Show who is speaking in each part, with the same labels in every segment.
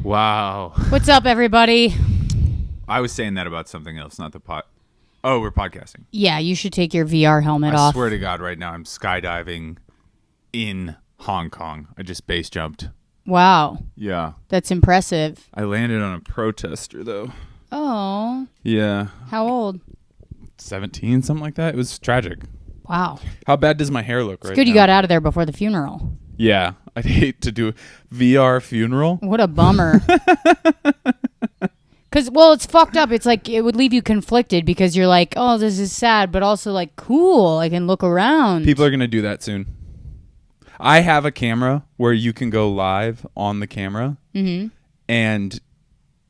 Speaker 1: Wow.
Speaker 2: What's up, everybody?
Speaker 1: I was saying that about something else, not the pod. Oh, we're podcasting.
Speaker 2: Yeah, you should take your VR helmet off.
Speaker 1: I swear to God, right now I'm skydiving in Hong Kong. I just base jumped.
Speaker 2: Wow.
Speaker 1: Yeah.
Speaker 2: That's impressive.
Speaker 1: I landed on a protester, though.
Speaker 2: Oh.
Speaker 1: Yeah.
Speaker 2: How old?
Speaker 1: 17, something like that. It was tragic.
Speaker 2: Wow.
Speaker 1: How bad does my hair look
Speaker 2: It's
Speaker 1: right
Speaker 2: good
Speaker 1: now?
Speaker 2: you got out of there before the funeral.
Speaker 1: Yeah. I'd hate to do VR funeral.
Speaker 2: What a bummer. Because, well, it's fucked up. It's like it would leave you conflicted because you're like, oh, this is sad, but also like, cool, I can look around.
Speaker 1: People are going to do that soon. I have a camera where you can go live on the camera and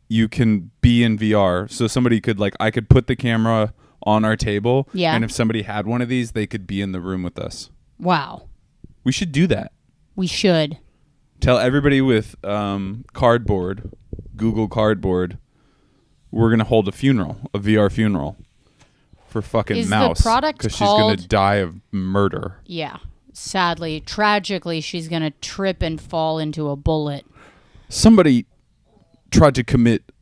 Speaker 1: you can be in VR. So somebody could I could put the camera on our table.
Speaker 2: Yeah.
Speaker 1: And if somebody had one of these, they could be in the room with us.
Speaker 2: Wow.
Speaker 1: We should do that.
Speaker 2: We should.
Speaker 1: Tell everybody with cardboard, Google Cardboard, we're going to hold a funeral, a VR funeral for fucking
Speaker 2: Is
Speaker 1: Mouse.
Speaker 2: the product
Speaker 1: because she's
Speaker 2: called...
Speaker 1: going to die of murder.
Speaker 2: Yeah. Sadly, tragically, she's going to trip and fall into a bullet.
Speaker 1: Somebody tried to commit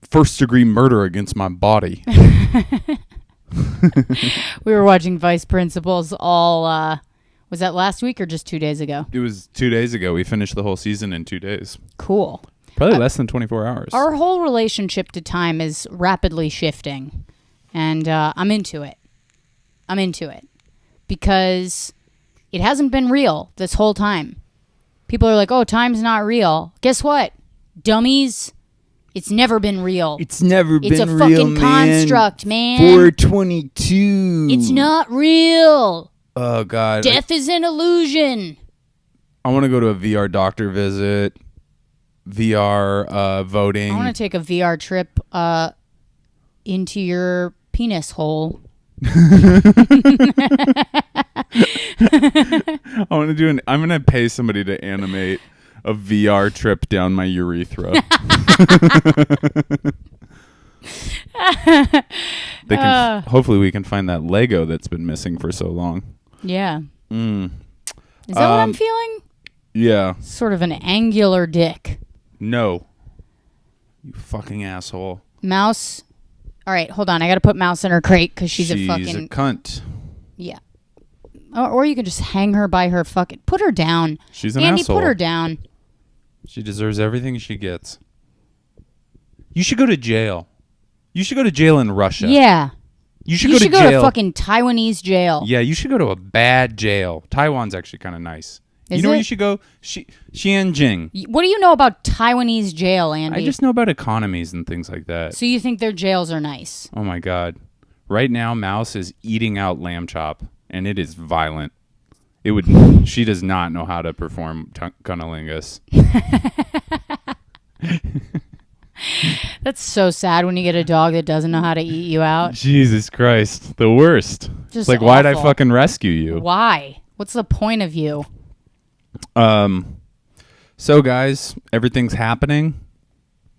Speaker 1: first-degree murder against my body.
Speaker 2: We were watching Vice Principals all, was that last week or just 2 days ago?
Speaker 1: It was 2 days ago. We finished the whole season in 2 days.
Speaker 2: Cool.
Speaker 1: Probably less than 24 hours.
Speaker 2: Our whole relationship to time is rapidly shifting, and I'm into it. I'm into it because it hasn't been real this whole time. People are like, oh, time's not real. Guess what? Dummies. It's never been real.
Speaker 1: It's never
Speaker 2: It's
Speaker 1: been
Speaker 2: a
Speaker 1: real,
Speaker 2: fucking construct, man.
Speaker 1: 422.
Speaker 2: It's not real.
Speaker 1: Oh, God.
Speaker 2: Death is an illusion.
Speaker 1: I want to go to a VR doctor visit. VR voting.
Speaker 2: I want to take a VR trip into your penis hole.
Speaker 1: I'm going to pay somebody to animate a VR trip down my urethra. They can hopefully we can find that Lego that's been missing for so long.
Speaker 2: Yeah.
Speaker 1: Is
Speaker 2: Is that what I'm feeling?
Speaker 1: Yeah.
Speaker 2: Sort of an angular dick.
Speaker 1: No. You fucking asshole.
Speaker 2: Mouse. All right, hold on. I got to put Mouse in her crate because she's a fucking...
Speaker 1: She's a cunt.
Speaker 2: Yeah. Or you can just hang her by her fucking... Put her down.
Speaker 1: She's an
Speaker 2: Andy,
Speaker 1: asshole.
Speaker 2: put her down.
Speaker 1: She deserves everything she gets. You should go to jail. You should go to jail in Russia.
Speaker 2: Yeah.
Speaker 1: You should go to jail.
Speaker 2: To fucking Taiwanese jail.
Speaker 1: Yeah, you should go to a bad jail. Taiwan's actually kind of nice.
Speaker 2: Is
Speaker 1: you know
Speaker 2: it?
Speaker 1: where you should go? Xianjing.
Speaker 2: What do you know about Taiwanese jail, Andy?
Speaker 1: I just know about economies and things like that.
Speaker 2: So you think their jails are nice?
Speaker 1: Oh, my God. Right now, Mouse is eating out lamb chop, and it is violent. She does not know how to perform cunnilingus.
Speaker 2: That's so sad when you get a dog that doesn't know how to eat you out.
Speaker 1: Jesus Christ. The worst.
Speaker 2: Just
Speaker 1: it's why'd I
Speaker 2: awful.
Speaker 1: fucking rescue you?
Speaker 2: Why? What's the point of you?
Speaker 1: So guys, everything's happening.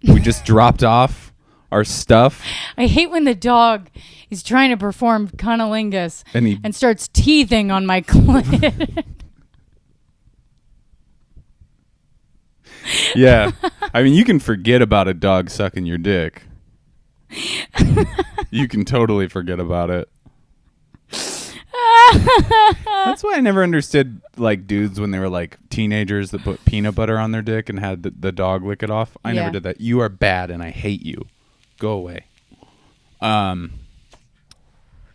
Speaker 1: We just dropped off our stuff.
Speaker 2: I hate when the dog is trying to perform cunnilingus and starts teething on my clit.
Speaker 1: Yeah. I mean, you can forget about a dog sucking your dick. You can totally forget about it. That's why I never understood dudes when they were teenagers that put peanut butter on their dick and had the dog lick it off. I never did that. You are bad and I hate you. Go away.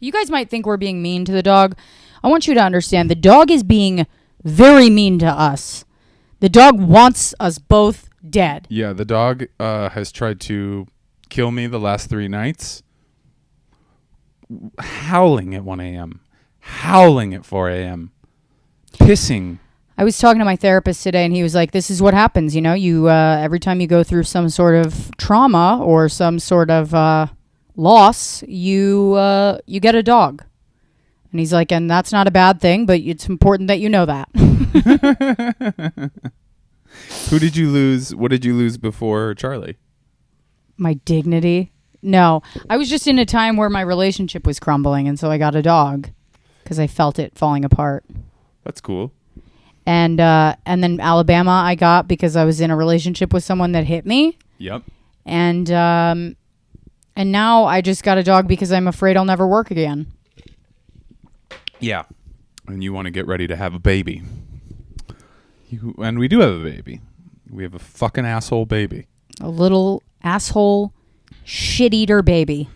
Speaker 2: You guys might think we're being mean to the dog. I want you to understand the dog is being very mean to us. The dog wants us both dead.
Speaker 1: Yeah, the dog has tried to kill me the last 3 nights. Howling at 1 a.m. Howling at 4 a.m. Pissing.
Speaker 2: I was talking to my therapist today, and he was like, this is what happens. You know, you every time you go through some sort of trauma or some sort of loss, you get a dog. And he's like, and that's not a bad thing, but it's important that you know that.
Speaker 1: Who did you lose? What did you lose before Charlie?
Speaker 2: My dignity. No, I was just in a time where my relationship was crumbling, and so I got a dog because I felt it falling apart.
Speaker 1: That's cool.
Speaker 2: And then Alabama I got because I was in a relationship with someone that hit me.
Speaker 1: Yep.
Speaker 2: And now I just got a dog because I'm afraid I'll never work again.
Speaker 1: Yeah. And you want to get ready to have a baby. And we do have a baby. We have a fucking asshole baby.
Speaker 2: A little asshole shit-eater baby.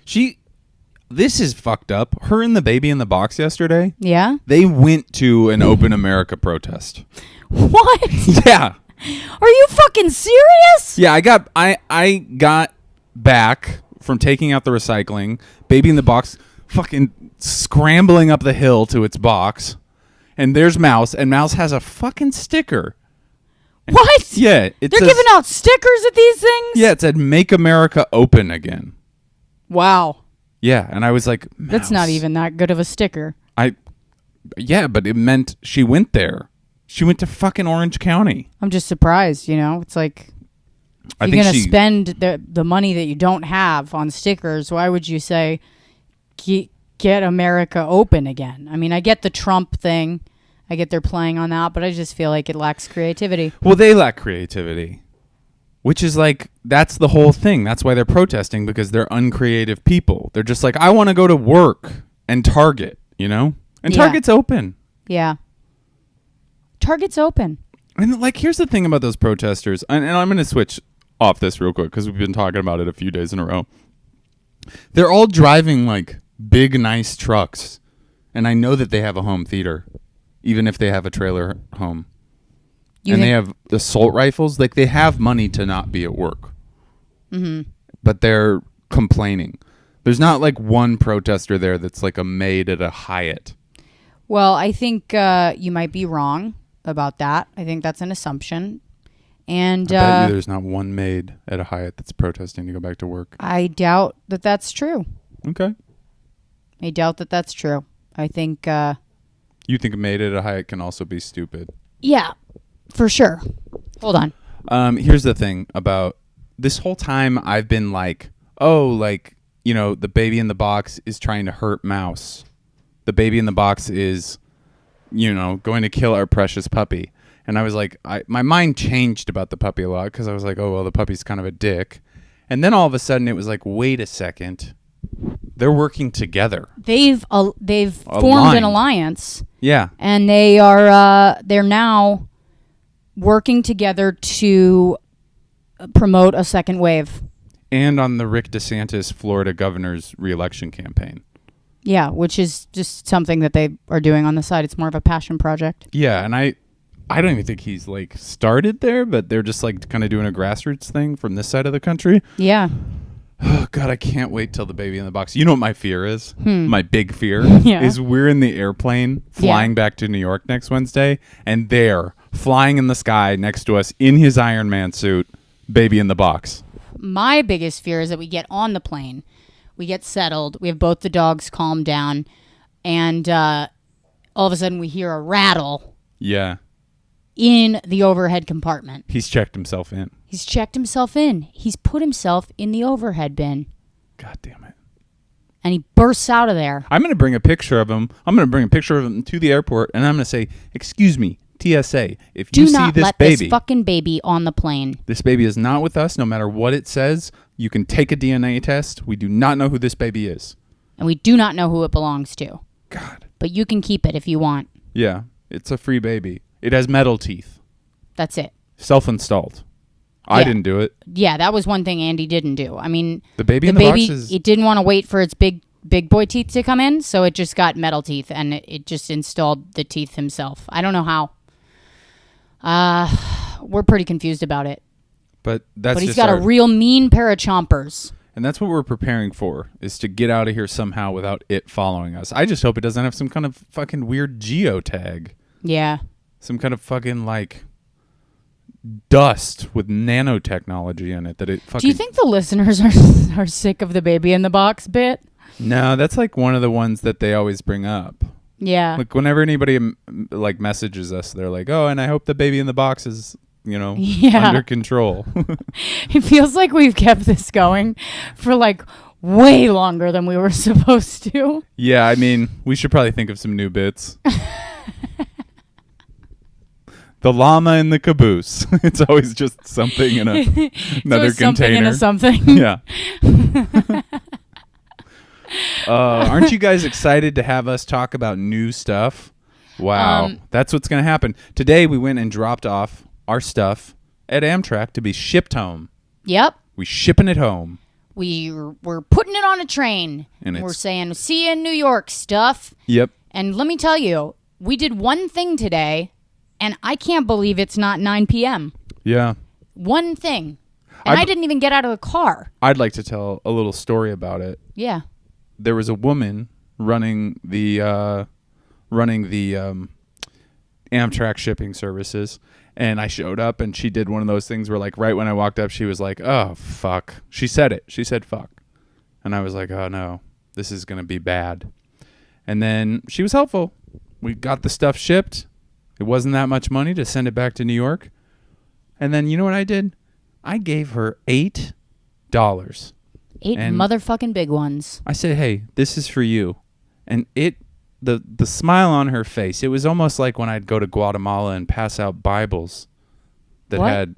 Speaker 1: This is fucked up. Her and the baby in the box yesterday.
Speaker 2: Yeah?
Speaker 1: They went to an Open America protest.
Speaker 2: What?
Speaker 1: Yeah.
Speaker 2: Are you fucking serious?
Speaker 1: Yeah, I got back from taking out the recycling. Baby in the box fucking scrambling up the hill to its box. And there's Mouse, and Mouse has a fucking sticker.
Speaker 2: What?
Speaker 1: Yeah.
Speaker 2: They're giving out stickers at these things?
Speaker 1: Yeah, it said Make America Open Again.
Speaker 2: Wow.
Speaker 1: Yeah, and I was like, Mouse.
Speaker 2: That's not even that good of a sticker.
Speaker 1: Yeah, but it meant she went there. She went to fucking Orange County.
Speaker 2: I'm just surprised, you know? It's like, if you're going to spend the money that you don't have on stickers, why would you say, get America open again? I mean, I get the Trump thing. I get they're playing on that, but I just feel like it lacks creativity.
Speaker 1: Well, they lack creativity, which is like, that's the whole thing. That's why they're protesting, because they're uncreative people. They're just like, I want to go to work and Target, you know? And Target's open.
Speaker 2: Yeah. Target's open.
Speaker 1: And like, here's the thing about those protesters, and I'm going to switch off this real quick because we've been talking about it a few days in a row. They're all driving like big, nice trucks, and I know that they have a home theater, even if they have a trailer home. They have assault rifles. Like, they have money to not be at work. Mm-hmm. But they're complaining. There's not like one protester there that's like a maid at a Hyatt.
Speaker 2: Well, I think you might be wrong about that. I think that's an assumption. And
Speaker 1: I bet you there's not one maid at a Hyatt that's protesting to go back to work.
Speaker 2: I doubt that that's true.
Speaker 1: Okay.
Speaker 2: I doubt that that's true. I think...
Speaker 1: you think a maid at a Hyatt can also be stupid?
Speaker 2: Yeah, for sure. Hold on.
Speaker 1: Here's the thing about this whole time I've been like, oh, like, you know, the baby in the box is trying to hurt Mouse. The baby in the box is, you know, going to kill our precious puppy. And I was like, my mind changed about the puppy a lot because I was like, oh, well, the puppy's kind of a dick. And then all of a sudden it was like, wait a second. They're working together.
Speaker 2: They've formed an alliance.
Speaker 1: Yeah.
Speaker 2: And they're now working together to promote a second wave.
Speaker 1: And on the Rick DeSantis Florida governor's reelection campaign.
Speaker 2: Yeah, which is just something that they are doing on the side. It's more of a passion project.
Speaker 1: Yeah, and I don't even think he's like started there, but they're just like kind of doing a grassroots thing from this side of the country.
Speaker 2: Yeah.
Speaker 1: Oh, God, I can't wait till the baby in the box. You know what my fear is? My big fear
Speaker 2: Yeah.
Speaker 1: is we're in the airplane flying back to New York next Wednesday, and they're flying in the sky next to us in his Iron Man suit, baby in the box.
Speaker 2: My biggest fear is that we get on the plane, we get settled, we have both the dogs calmed down, and all of a sudden we hear a rattle.
Speaker 1: Yeah.
Speaker 2: In the overhead compartment.
Speaker 1: He's checked himself in.
Speaker 2: He's checked himself in. He's put himself in the overhead bin.
Speaker 1: God damn it.
Speaker 2: And he bursts out of there.
Speaker 1: I'm going to bring a picture of him. I'm going to bring a picture of him to the airport, and I'm going to say, excuse me, TSA, if you see this baby. Do not let this
Speaker 2: fucking baby on the plane.
Speaker 1: This baby is not with us, no matter what it says. You can take a DNA test. We do not know who this baby is.
Speaker 2: And we do not know who it belongs to.
Speaker 1: God.
Speaker 2: But you can keep it if you want.
Speaker 1: Yeah, it's a free baby. It has metal teeth.
Speaker 2: That's it.
Speaker 1: Self-installed. Yeah. I didn't do it.
Speaker 2: Yeah, that was one thing Andy didn't do. I mean,
Speaker 1: the baby in the box is...
Speaker 2: it didn't want to wait for its big boy teeth to come in, so it just got metal teeth, and it just installed the teeth himself. I don't know how. We're pretty confused about it.
Speaker 1: But
Speaker 2: he's got a real mean pair of chompers.
Speaker 1: And that's what we're preparing for, is to get out of here somehow without it following us. I just hope it doesn't have some kind of fucking weird geotag.
Speaker 2: Yeah.
Speaker 1: Some kind of fucking, like, dust with nanotechnology in it that it fucking...
Speaker 2: Do you think the listeners are sick of the baby in the box bit?
Speaker 1: No, that's like one of the ones that they always bring up.
Speaker 2: Yeah.
Speaker 1: Like, whenever anybody, like, messages us, they're like, oh, and I hope the baby in the box is, you know, under control.
Speaker 2: It feels like we've kept this going for, like, way longer than we were supposed to.
Speaker 1: Yeah, I mean, we should probably think of some new bits. The llama in the caboose. It's always just something in another container.
Speaker 2: Something.
Speaker 1: Yeah. Aren't you guys excited to have us talk about new stuff? Wow. That's what's going to happen. Today we went and dropped off our stuff at Amtrak to be shipped home.
Speaker 2: Yep.
Speaker 1: We shipping it home.
Speaker 2: We're putting it on a train. And we're saying, see you in New York, stuff.
Speaker 1: Yep.
Speaker 2: And let me tell you, we did one thing today, and I can't believe it's not 9 p.m.
Speaker 1: Yeah.
Speaker 2: One thing. And I didn't even get out of the car.
Speaker 1: I'd like to tell a little story about it.
Speaker 2: Yeah.
Speaker 1: There was a woman running the Amtrak shipping services, and I showed up, and she did one of those things where, like, right when I walked up, she was like, "Oh, fuck." She said it. She said, "Fuck." And I was like, "Oh, no. This is going to be bad." And then she was helpful. We got the stuff shipped. It wasn't that much money to send it back to New York. And then you know what I did? I gave her $8.
Speaker 2: Eight motherfucking big ones.
Speaker 1: I said, "Hey, this is for you." And the smile on her face, it was almost like when I'd go to Guatemala and pass out Bibles that had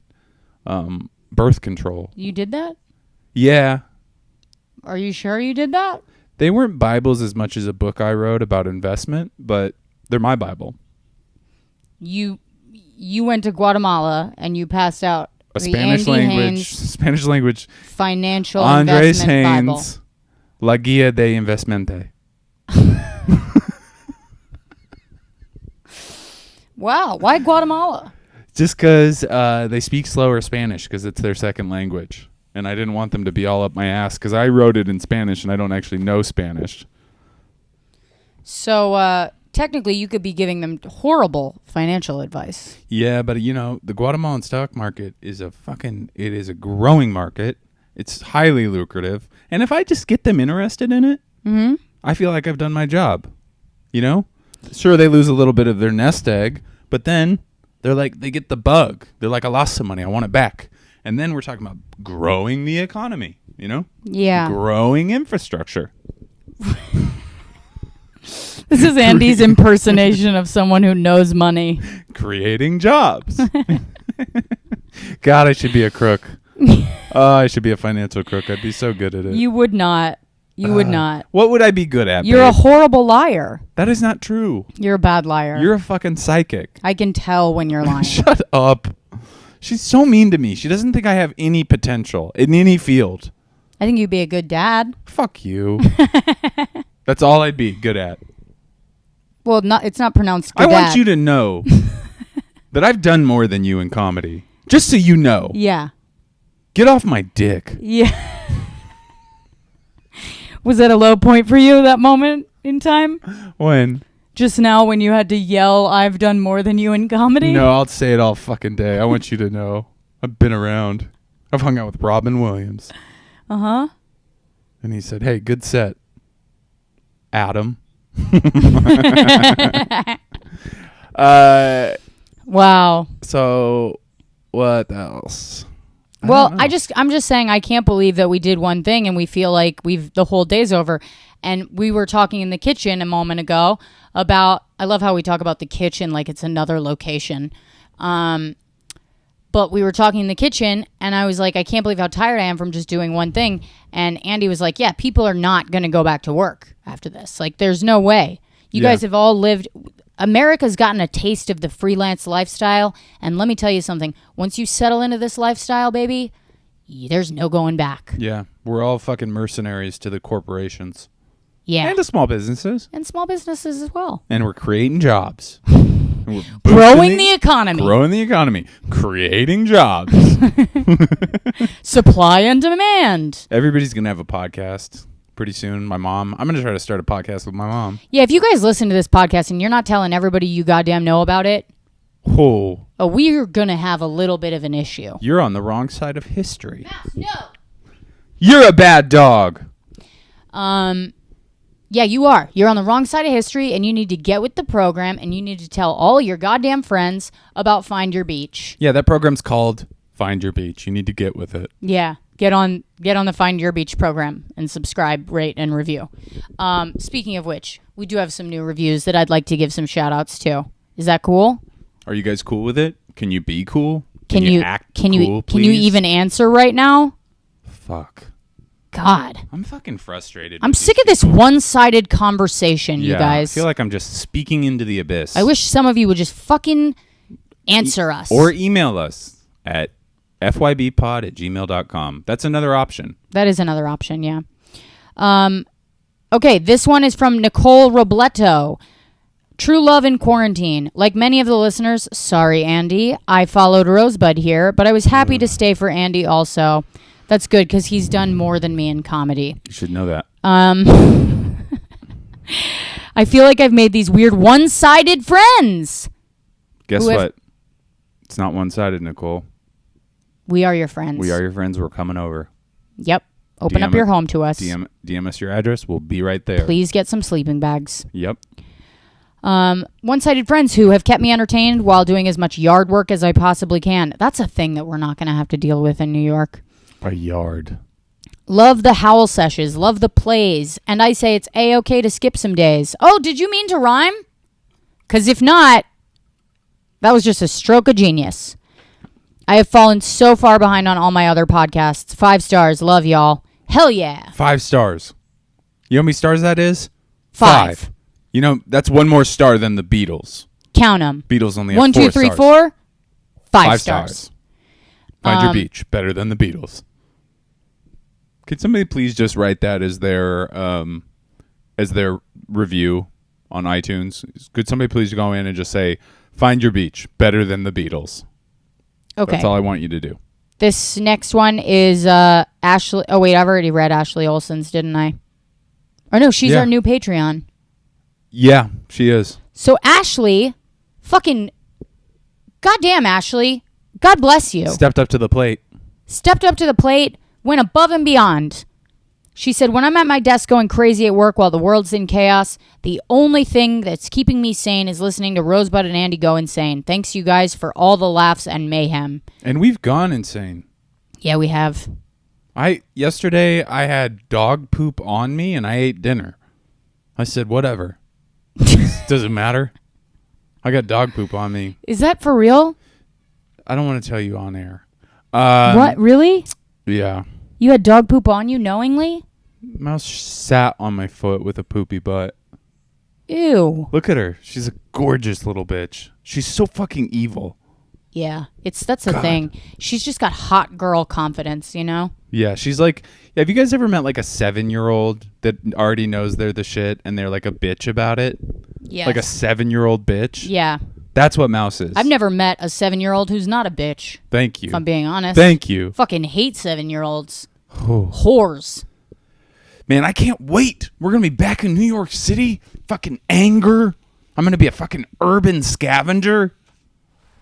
Speaker 1: birth control.
Speaker 2: You did that?
Speaker 1: Yeah.
Speaker 2: Are you sure you did that?
Speaker 1: They weren't Bibles as much as a book I wrote about investment, but they're my Bible.
Speaker 2: You went to Guatemala and you passed out
Speaker 1: a
Speaker 2: the
Speaker 1: Spanish
Speaker 2: Andy
Speaker 1: language
Speaker 2: financial
Speaker 1: Andres
Speaker 2: investment
Speaker 1: Haynes
Speaker 2: Bible.
Speaker 1: La Guía de Investmente.
Speaker 2: Wow, why Guatemala?
Speaker 1: Just because they speak slower Spanish because it's their second language. And I didn't want them to be all up my ass because I wrote it in Spanish and I don't actually know Spanish.
Speaker 2: So technically you could be giving them horrible financial advice.
Speaker 1: Yeah, but the Guatemalan stock market is it is a growing market. It's highly lucrative. And if I just get them interested in it, I feel like I've done my job. Sure, they lose a little bit of their nest egg, but then they get the bug. They're like, I lost some money. I want it back. And then we're talking about growing the economy,
Speaker 2: Yeah.
Speaker 1: Growing infrastructure.
Speaker 2: This is Andy's impersonation of someone who knows money.
Speaker 1: Creating jobs. God, I should be a crook. I should be a financial crook. I'd be so good at it.
Speaker 2: You would not. You would not.
Speaker 1: What would I be good at?
Speaker 2: You're a horrible liar.
Speaker 1: That is not true.
Speaker 2: You're a bad liar.
Speaker 1: You're a fucking psychic.
Speaker 2: I can tell when you're lying.
Speaker 1: Shut up. She's so mean to me. She doesn't think I have any potential in any field.
Speaker 2: I think you'd be a good dad.
Speaker 1: Fuck you. That's all I'd be good at.
Speaker 2: Well, it's not pronounced good
Speaker 1: I want you to know that I've done more than you in comedy. Just so you know.
Speaker 2: Yeah.
Speaker 1: Get off my dick.
Speaker 2: Yeah. Was that a low point for you, that moment in time?
Speaker 1: When?
Speaker 2: Just now when you had to yell, I've done more than you in comedy?
Speaker 1: No, I'll say it all fucking day. I want you to know. I've been around. I've hung out with Robin Williams.
Speaker 2: Uh-huh.
Speaker 1: And he said, hey, good set, Adam.
Speaker 2: Wow.
Speaker 1: So what else?
Speaker 2: Well, I'm just saying I can't believe that we did one thing and we feel like the whole day's over. And we were talking in the kitchen a moment ago about, I love how we talk about the kitchen like it's another location. But we were talking in the kitchen and I was like, I can't believe how tired I am from just doing one thing. And Andy was like, yeah, people are not going to go back to work after this. Like, there's no way. You guys have all lived. America's gotten a taste of the freelance lifestyle. And let me tell you something. Once you settle into this lifestyle, baby, there's no going back.
Speaker 1: Yeah. We're all fucking mercenaries to the corporations.
Speaker 2: Yeah.
Speaker 1: And to small businesses.
Speaker 2: And small businesses as well.
Speaker 1: And we're creating jobs.
Speaker 2: Growing the economy.
Speaker 1: Growing the economy. Creating jobs.
Speaker 2: Supply and demand.
Speaker 1: Everybody's going to have a podcast pretty soon. My mom. I'm going to try to start a podcast with my mom.
Speaker 2: Yeah, if you guys listen to this podcast and you're not telling everybody you goddamn know about it, we're going to have a little bit of an issue.
Speaker 1: You're on the wrong side of history.
Speaker 2: Mouse, no.
Speaker 1: You're a bad dog.
Speaker 2: Yeah, you are. You're on the wrong side of history, and you need to get with the program, and you need to tell all your goddamn friends about Find Your Beach.
Speaker 1: Yeah, that program's called Find Your Beach. You need to get with it.
Speaker 2: Yeah, get on the Find Your Beach program and subscribe, rate, and review. Speaking of which, we do have some new reviews that I'd like to give some shout-outs to. Is that cool?
Speaker 1: Are you guys cool with it? Can you be cool?
Speaker 2: Can you
Speaker 1: act
Speaker 2: can
Speaker 1: cool,
Speaker 2: you can you
Speaker 1: please?
Speaker 2: even answer right now?
Speaker 1: Fuck.
Speaker 2: God.
Speaker 1: I'm fucking frustrated.
Speaker 2: I'm
Speaker 1: with
Speaker 2: sick
Speaker 1: these
Speaker 2: of this
Speaker 1: people.
Speaker 2: one-sided conversation, you
Speaker 1: Yeah,
Speaker 2: guys.
Speaker 1: I feel like I'm just speaking into the abyss.
Speaker 2: I wish some of you would just fucking answer us.
Speaker 1: Or email us at fybpod@gmail.com. That's another option.
Speaker 2: That is another option, yeah. Okay, this one is from Nicole Robleto. True love in quarantine. Like many of the listeners, sorry, Andy, I followed Rosebud here, but I was happy to stay for Andy also. That's good because he's done more than me in comedy.
Speaker 1: You should know that.
Speaker 2: I feel like I've made these weird one-sided friends.
Speaker 1: Guess
Speaker 2: Who have-
Speaker 1: what? It's not one-sided, Nicole.
Speaker 2: We are your friends.
Speaker 1: We are your friends. We're coming over.
Speaker 2: Yep. Open up
Speaker 1: DM
Speaker 2: your home to us.
Speaker 1: DM us your address. We'll be right there.
Speaker 2: Please get some sleeping bags.
Speaker 1: Yep.
Speaker 2: One-sided friends who have kept me entertained while doing as much yard work as I possibly can. That's a thing that we're not going to have to deal with in New York.
Speaker 1: A yard.
Speaker 2: Love the howl sessions. Love the plays. And I say it's A-okay to skip some days. Oh, did you mean to rhyme? Because if not, that was just a stroke of genius. I have fallen so far behind on all my other podcasts. 5 stars. Love y'all. Hell yeah.
Speaker 1: 5 stars. You know how many stars that is?
Speaker 2: 5.
Speaker 1: You know, that's one more star than the Beatles.
Speaker 2: Count them.
Speaker 1: Beatles only have
Speaker 2: 1, 2,
Speaker 1: 4
Speaker 2: 3,
Speaker 1: stars.
Speaker 2: 4. 5
Speaker 1: 5
Speaker 2: stars.
Speaker 1: Find your beach. Better than the Beatles. Could somebody please just write that as their review on iTunes? Could somebody please go in and just say, find your beach. Better than the Beatles.
Speaker 2: Okay.
Speaker 1: That's all I want you to do.
Speaker 2: This next one is Ashley. Oh, wait. I've already read Ashley Olsen's, didn't I? Or no, she's
Speaker 1: Yeah.
Speaker 2: our new Patreon.
Speaker 1: Yeah, she is.
Speaker 2: So Ashley, fucking goddamn Ashley, God bless you.
Speaker 1: Stepped up to the plate.
Speaker 2: Stepped up to the plate, went above and beyond. She said, when I'm at my desk going crazy at work while the world's in chaos, the only thing that's keeping me sane is listening to Rosebud and Andy go insane. Thanks you guys for all the laughs and mayhem.
Speaker 1: And we've gone insane.
Speaker 2: Yeah, we have.
Speaker 1: Yesterday I had dog poop on me and I ate dinner. I said, whatever. Doesn't matter. I got dog poop on me.
Speaker 2: Is that for real?
Speaker 1: I don't want to tell you on air.
Speaker 2: What? Really?
Speaker 1: Yeah.
Speaker 2: You had dog poop on you knowingly?
Speaker 1: Mouse sat on my foot with a poopy butt.
Speaker 2: Ew.
Speaker 1: Look at her. She's a gorgeous little bitch. She's so fucking evil.
Speaker 2: Yeah, that's the
Speaker 1: God.
Speaker 2: thing. She's just got hot girl confidence, you know?
Speaker 1: Yeah, she's like, have you guys ever met like a 7-year-old that already knows they're the shit and they're like a bitch about it?
Speaker 2: Yeah.
Speaker 1: Like a 7-year-old bitch?
Speaker 2: Yeah.
Speaker 1: That's what Mouse is.
Speaker 2: I've never met a 7-year-old who's not a bitch,
Speaker 1: Thank you.
Speaker 2: if I'm being honest.
Speaker 1: Thank you.
Speaker 2: Fucking hate 7-year-olds.
Speaker 1: Oh.
Speaker 2: Whores.
Speaker 1: Man, I can't wait. We're going to be back in New York City. Fucking anger. I'm going to be a fucking urban scavenger.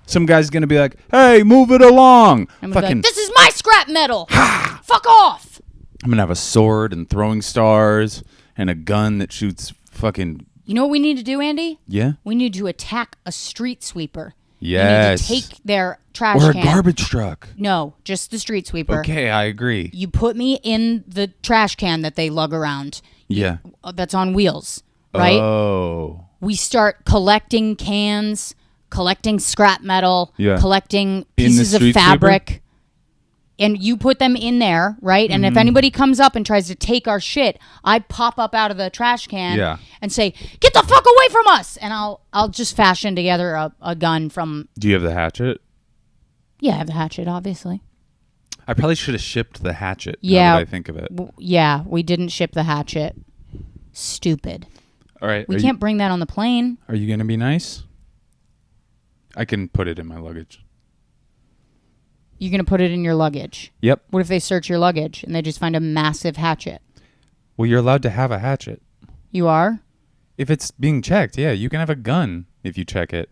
Speaker 1: Some guy's going to be like, hey, move it along.
Speaker 2: I'm gonna be
Speaker 1: Fucking,
Speaker 2: like, this is my scrap metal. Fuck off.
Speaker 1: I'm going to have a sword and throwing stars and a gun that shoots fucking...
Speaker 2: You know what we need to do, Andy?
Speaker 1: Yeah?
Speaker 2: We need to attack a street sweeper.
Speaker 1: Yes.
Speaker 2: You need to take their trash
Speaker 1: Or a
Speaker 2: can.
Speaker 1: garbage truck.
Speaker 2: No, just the street sweeper.
Speaker 1: Okay, I agree.
Speaker 2: You put me in the trash can that they lug around.
Speaker 1: Yeah.
Speaker 2: That's on wheels, right?
Speaker 1: Oh.
Speaker 2: We start collecting cans, collecting scrap metal,
Speaker 1: Yeah.
Speaker 2: collecting
Speaker 1: In the
Speaker 2: pieces of
Speaker 1: street
Speaker 2: fabric. And you put them in there, right? And if anybody comes up and tries to take our shit, I pop up out of the trash can and say, "Get the fuck away from us!" And I'll just fashion together a gun from.
Speaker 1: Do you have the hatchet?
Speaker 2: Yeah, I have the hatchet, obviously.
Speaker 1: I probably should have shipped the hatchet.
Speaker 2: Yeah.
Speaker 1: Now that I think of it.
Speaker 2: Yeah, we didn't ship the hatchet. Stupid.
Speaker 1: All right.
Speaker 2: We can't bring that on the plane.
Speaker 1: Are you going to be nice? I can put it in my luggage.
Speaker 2: You're going to put it in your luggage.
Speaker 1: Yep.
Speaker 2: What if they search your luggage and they just find a massive hatchet?
Speaker 1: Well, you're allowed to have a hatchet.
Speaker 2: You are?
Speaker 1: If it's being checked, yeah, you can have a gun if you check it.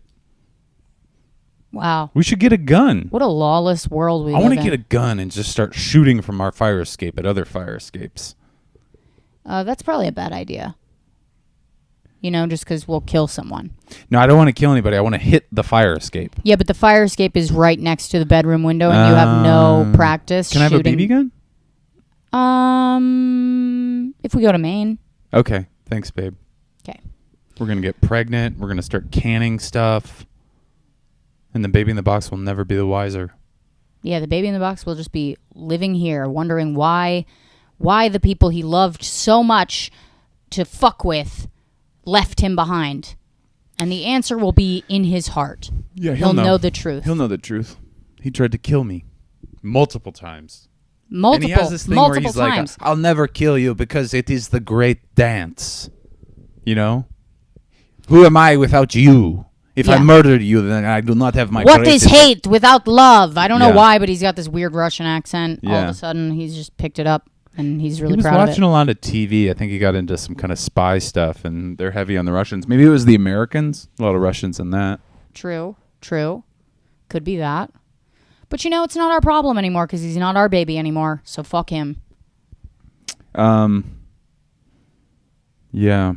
Speaker 2: Wow.
Speaker 1: We should get a gun.
Speaker 2: What a lawless world we
Speaker 1: I
Speaker 2: live
Speaker 1: want
Speaker 2: in.
Speaker 1: to get a gun and just start shooting from our fire escape at other fire escapes.
Speaker 2: That's probably a bad idea. You know, just because we'll kill someone.
Speaker 1: No, I don't want to kill anybody. I want to hit the fire escape.
Speaker 2: Yeah, but the fire escape is right next to the bedroom window, and you have no practice
Speaker 1: Can
Speaker 2: shooting.
Speaker 1: I have a BB gun?
Speaker 2: If we go to Maine.
Speaker 1: Okay. Thanks, babe.
Speaker 2: Okay.
Speaker 1: We're going to get pregnant. We're going to start canning stuff. And the baby in the box will never be the wiser.
Speaker 2: Yeah, the baby in the box will just be living here, wondering why the people he loved so much to fuck with left him behind. And the answer will be in his heart.
Speaker 1: Yeah,
Speaker 2: he'll know the truth.
Speaker 1: He'll know the truth. He tried to kill me multiple times.
Speaker 2: Multiple,
Speaker 1: and he has this thing where he's
Speaker 2: times.
Speaker 1: like, I'll never kill you because it is the great dance. You know? Who am I without you? If I murdered you, then I do not have my
Speaker 2: What is hate without love? I don't know why, but he's got this weird Russian accent.
Speaker 1: Yeah.
Speaker 2: All of a sudden, he's just picked it up, and he's really proud of it.
Speaker 1: He was watching a lot of TV. I think he got into some kind of spy stuff, and they're heavy on the Russians. Maybe it was the Americans. A lot of Russians in that.
Speaker 2: True. Could be that. But, it's not our problem anymore because he's not our baby anymore, so fuck him.
Speaker 1: Yeah.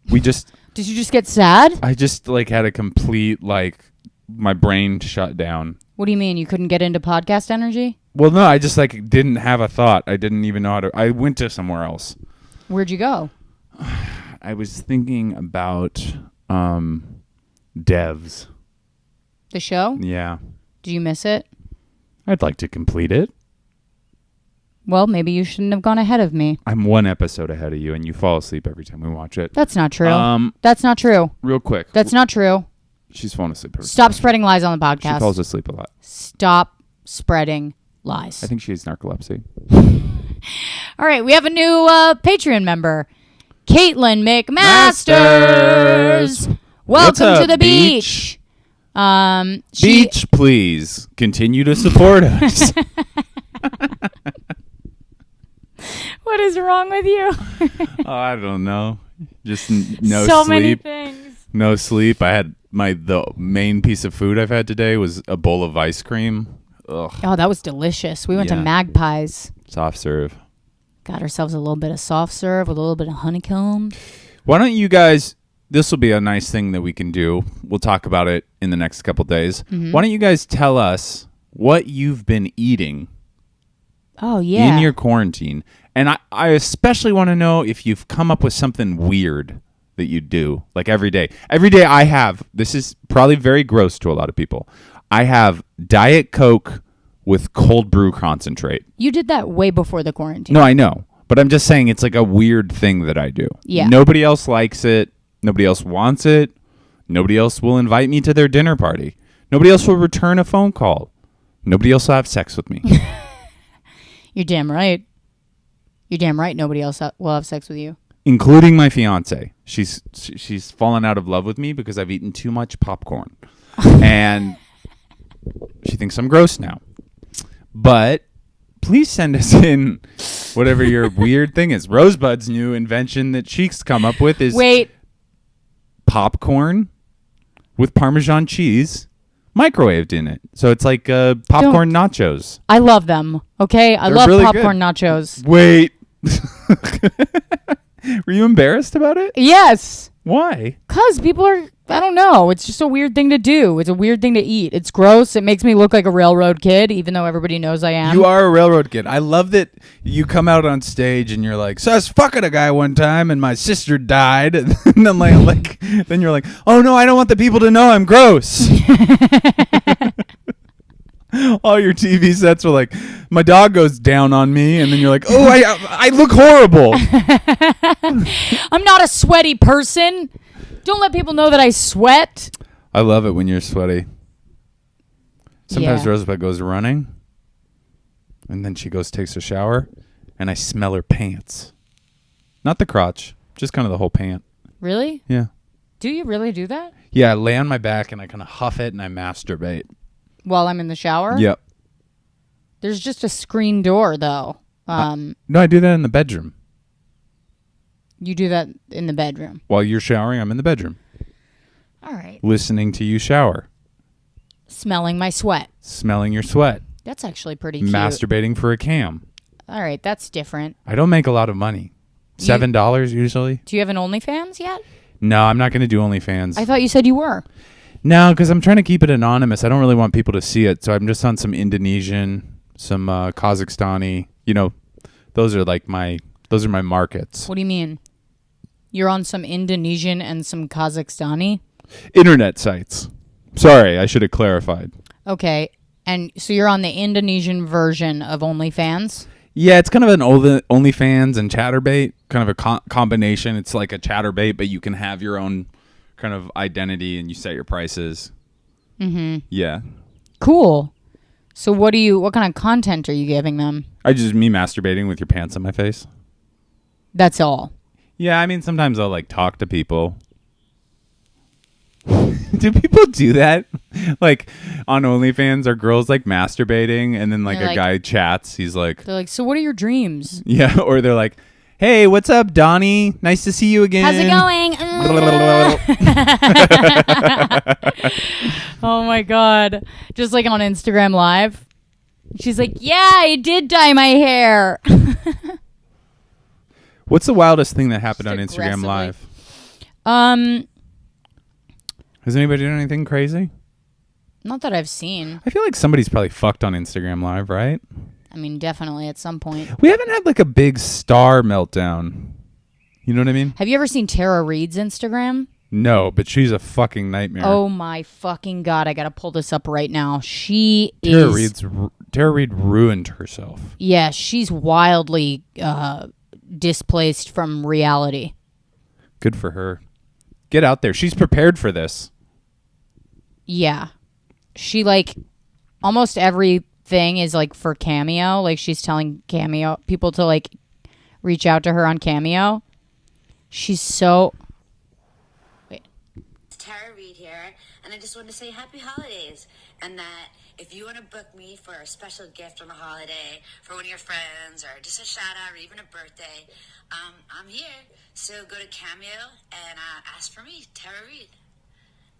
Speaker 1: We just...
Speaker 2: Did you just get sad?
Speaker 1: I just had a complete my brain shut down.
Speaker 2: What do you mean? You couldn't get into podcast energy?
Speaker 1: Well, no, I just didn't have a thought. I didn't even know how to. I went to somewhere else.
Speaker 2: Where'd you go?
Speaker 1: I was thinking about devs.
Speaker 2: The show?
Speaker 1: Yeah.
Speaker 2: Do you miss it?
Speaker 1: I'd like to complete it.
Speaker 2: Well, maybe you shouldn't have gone ahead of me.
Speaker 1: I'm one episode ahead of you, and you fall asleep every time we watch it.
Speaker 2: That's not true. That's not true.
Speaker 1: Real quick.
Speaker 2: That's not true.
Speaker 1: She's falling asleep every
Speaker 2: Stop spreading lies on the podcast.
Speaker 1: She falls asleep a lot.
Speaker 2: Stop spreading lies.
Speaker 1: I think she has narcolepsy.
Speaker 2: All right, we have a new Patreon member. Caitlin McMasters. Welcome to the beach.
Speaker 1: Beach, please. Continue to support us.
Speaker 2: What is wrong with you?
Speaker 1: I don't know. Just no
Speaker 2: so
Speaker 1: sleep.
Speaker 2: Many things.
Speaker 1: No sleep. I had the main piece of food I've had today was a bowl of ice cream. Ugh.
Speaker 2: Oh, that was delicious. We went to Magpies.
Speaker 1: Soft serve.
Speaker 2: Got ourselves a little bit of soft serve with a little bit of honeycomb.
Speaker 1: Why don't you guys... This will be a nice thing that we can do. We'll talk about it in the next couple days. Mm-hmm. Why don't you guys tell us what you've been eating in your quarantine? And I especially want to know if you've come up with something weird that you do, every day. Every day I have, this is probably very gross to a lot of people, I have Diet Coke with cold brew concentrate.
Speaker 2: You did that way before the quarantine.
Speaker 1: No, I know. But I'm just saying it's a weird thing that I do.
Speaker 2: Yeah.
Speaker 1: Nobody else likes it. Nobody else wants it. Nobody else will invite me to their dinner party. Nobody else will return a phone call. Nobody else will have sex with me.
Speaker 2: You're damn right. You're damn right nobody else will have sex with you.
Speaker 1: Including my fiance. She's fallen out of love with me because I've eaten too much popcorn. And she thinks I'm gross now. But please send us in whatever your weird thing is. Rosebud's new invention that she's come up with is popcorn with Parmesan cheese microwaved in it. So it's like popcorn nachos.
Speaker 2: I love them. Okay? I love
Speaker 1: really
Speaker 2: popcorn
Speaker 1: good.
Speaker 2: Nachos.
Speaker 1: Wait. Were you embarrassed about it?
Speaker 2: Yes.
Speaker 1: Why?
Speaker 2: Because people are, I don't know. It's just a weird thing to do. It's a weird thing to eat. It's gross. It makes me look like a railroad kid, even though everybody knows I am.
Speaker 1: You are a railroad kid. I love that you come out on stage and you're like, so I was fucking a guy one time and my sister died. And then then you're like, oh no, I don't want the people to know I'm gross. All your TV sets were like, my dog goes down on me, and then you're like, oh, I look horrible.
Speaker 2: I'm not a sweaty person. Don't let people know that I sweat.
Speaker 1: I love it when you're sweaty. Sometimes Rosebud goes running, and then she takes a shower, and I smell her pants. Not the crotch, just kind of the whole pant.
Speaker 2: Really?
Speaker 1: Yeah.
Speaker 2: Do you really do that?
Speaker 1: Yeah, I lay on my back, and I kind of huff it, and I masturbate.
Speaker 2: While I'm in the shower?
Speaker 1: Yep.
Speaker 2: There's just a screen door, though.
Speaker 1: No, I do that in the bedroom.
Speaker 2: You do that in the bedroom?
Speaker 1: While you're showering, I'm in the bedroom.
Speaker 2: All right.
Speaker 1: Listening to you shower.
Speaker 2: Smelling my sweat.
Speaker 1: Smelling your sweat.
Speaker 2: That's actually pretty cute.
Speaker 1: Masturbating for a cam.
Speaker 2: All right, that's different.
Speaker 1: I don't make a lot of money. $7 usually.
Speaker 2: Do you have an OnlyFans yet?
Speaker 1: No, I'm not going to do OnlyFans.
Speaker 2: I thought you said you were.
Speaker 1: No, because I'm trying to keep it anonymous. I don't really want people to see it, so I'm just on some Indonesian, some Kazakhstani. Those are my markets.
Speaker 2: What do you mean? You're on some Indonesian and some Kazakhstani?
Speaker 1: Internet sites Sorry, I should have clarified.
Speaker 2: Okay. And so you're on the Indonesian version of OnlyFans?
Speaker 1: Yeah, it's kind of an OnlyFans and Chatterbait, kind of a combination. It's like a Chatterbait, but you can have your own kind of identity and you set your prices. Mm-hmm. Yeah.
Speaker 2: Cool. So what kind of content are you giving them?
Speaker 1: Me masturbating with your pants on my face.
Speaker 2: That's all.
Speaker 1: Yeah, I mean, sometimes I'll like talk to people. Do people do that? Like on OnlyFans, are girls like masturbating and then like a guy chats? He's like,
Speaker 2: they're like, so what are your dreams?
Speaker 1: Yeah, or they're like, hey, what's up, Donnie? Nice to see you again.
Speaker 2: How's it going? Oh my God. Just like on Instagram Live. She's like, yeah, I did dye my hair.
Speaker 1: What's the wildest thing that happened on Instagram Live? Has anybody done anything crazy?
Speaker 2: Not that I've seen.
Speaker 1: I feel like somebody's probably fucked on Instagram Live, right?
Speaker 2: I mean, definitely at some point.
Speaker 1: We haven't had like a big star meltdown. You know what I mean?
Speaker 2: Have you ever seen Tara Reid's Instagram?
Speaker 1: No, but she's a fucking nightmare.
Speaker 2: Oh my fucking God. I got to pull this up right now.
Speaker 1: Tara Reid ruined herself.
Speaker 2: Yeah, she's wildly displaced from reality.
Speaker 1: Good for her. Get out there. She's prepared for this.
Speaker 2: Yeah. She like almost everything is like for Cameo. Like she's telling Cameo people to like reach out to her on Cameo. She's so... Wait.
Speaker 3: It's Tara Reid here, and I just wanted to say happy holidays. And that if you want to book me for a special gift on a holiday for one of your friends or just a shout out or even a birthday, I'm here. So go to Cameo and ask for me, Tara Reid.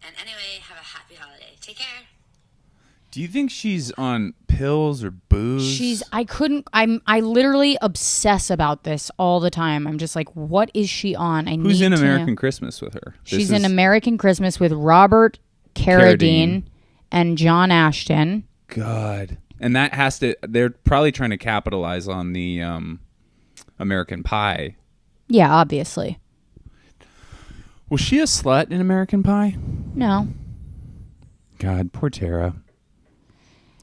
Speaker 3: And anyway, have a happy holiday. Take care.
Speaker 1: Do you think she's on pills or booze?
Speaker 2: I literally obsess about this all the time. I'm just like, what is she on?
Speaker 1: Who's in American Christmas with her?
Speaker 2: She's in American Christmas with Robert Carradine and John Ashton.
Speaker 1: God. And that they're probably trying to capitalize on the American Pie.
Speaker 2: Yeah, obviously.
Speaker 1: Was she a slut in American Pie?
Speaker 2: No.
Speaker 1: God, poor Tara.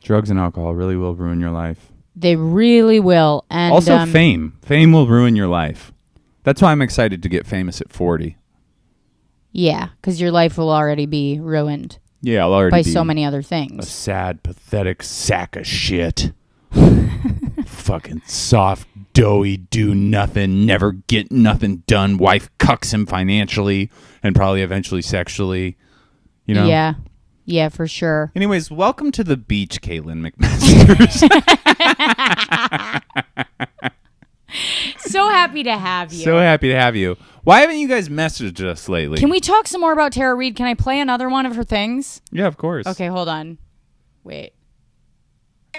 Speaker 1: Drugs and alcohol really will ruin your life.
Speaker 2: They really will. And
Speaker 1: also fame. Fame will ruin your life. That's why I'm excited to get famous at 40.
Speaker 2: Yeah, because your life will already be ruined.
Speaker 1: Yeah, I'll already
Speaker 2: by
Speaker 1: be
Speaker 2: so many other things.
Speaker 1: A sad, pathetic sack of shit. Fucking soft, doughy, do nothing, never get nothing done. Wife cucks him financially and probably eventually sexually. You know?
Speaker 2: Yeah. Yeah, for sure.
Speaker 1: Anyways, welcome to the beach, Caitlin McMasters.
Speaker 2: So happy to have you.
Speaker 1: So happy to have you. Why haven't you guys messaged us lately?
Speaker 2: Can we talk some more about Tara Reid? Can I play another one of her things?
Speaker 1: Yeah, of course.
Speaker 2: Okay, hold on. Wait.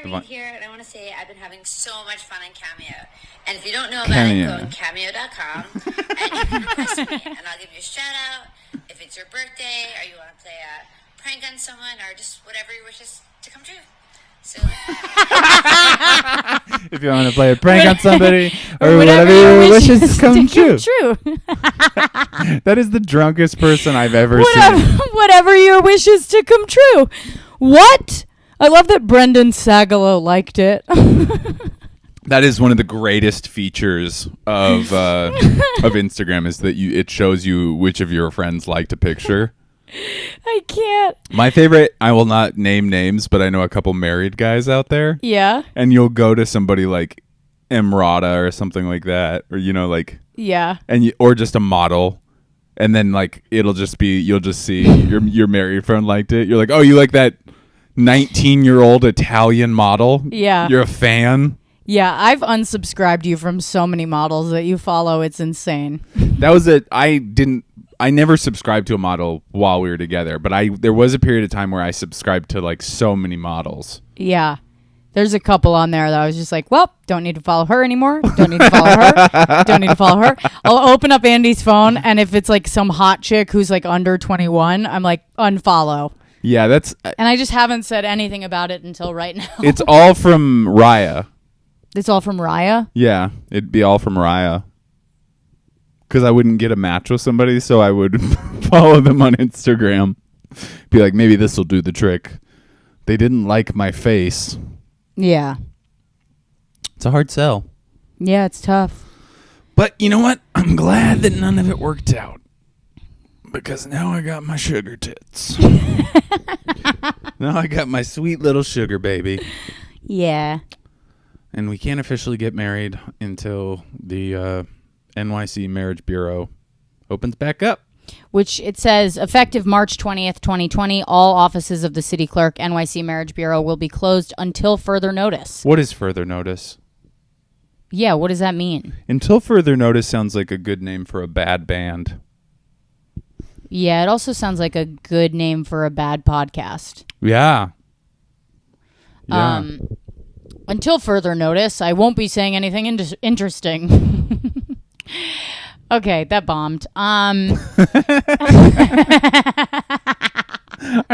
Speaker 3: Reid here, and I want to say I've been having so much fun on Cameo. And if you don't know about it, go to cameo.com and you can request me, and I'll give you a shout out if it's your birthday or you want to play a prank on someone or just whatever your wishes to come true. So
Speaker 1: if you want to play a prank on somebody or whatever your wishes come true. That is the drunkest person I've ever seen.
Speaker 2: Whatever your wishes to come true. What? I love that Brendan Sagalow liked it.
Speaker 1: That is one of the greatest features of Instagram is that it shows you which of your friends liked a picture.
Speaker 2: I can't.
Speaker 1: My favorite, I will not name names, but I know a couple married guys out there.
Speaker 2: Yeah.
Speaker 1: And you'll go to somebody like Emrata or something like that, or like
Speaker 2: yeah,
Speaker 1: and or just a model, and then like it'll just be you'll just see your married friend liked it. You're like, oh, you like that 19-year-old Italian model?
Speaker 2: Yeah.
Speaker 1: You're a fan.
Speaker 2: Yeah, I've unsubscribed you from so many models that you follow. It's insane.
Speaker 1: That was it. I never subscribed to a model while we were together, but there was a period of time where I subscribed to like so many models.
Speaker 2: Yeah. There's a couple on there that I was just like, well, don't need to follow her anymore. Don't need to follow her. Don't need to follow her. I'll open up Andy's phone, and if it's like some hot chick who's like under 21, I'm like, unfollow.
Speaker 1: Yeah, that's...
Speaker 2: And I just haven't said anything about it until right now.
Speaker 1: It's all from Raya.
Speaker 2: It's all from Raya?
Speaker 1: Yeah, it'd be all from Raya. Because I wouldn't get a match with somebody, so I would follow them on Instagram. Be like, maybe this will do the trick. They didn't like my face.
Speaker 2: Yeah.
Speaker 1: It's a hard sell.
Speaker 2: Yeah, it's tough.
Speaker 1: But you know what? I'm glad that none of it worked out. Because now I got my sugar tits. Now I got my sweet little sugar baby.
Speaker 2: Yeah.
Speaker 1: And we can't officially get married until the NYC Marriage Bureau opens back up.
Speaker 2: Which it says, effective March 20th, 2020, all offices of the city clerk, NYC Marriage Bureau, will be closed until further notice.
Speaker 1: What is further notice?
Speaker 2: Yeah, what does that mean?
Speaker 1: Until further notice sounds like a good name for a bad band.
Speaker 2: Yeah, it also sounds like a good name for a bad podcast.
Speaker 1: Yeah.
Speaker 2: Until further notice, I won't be saying anything interesting. Okay, that bombed.
Speaker 1: I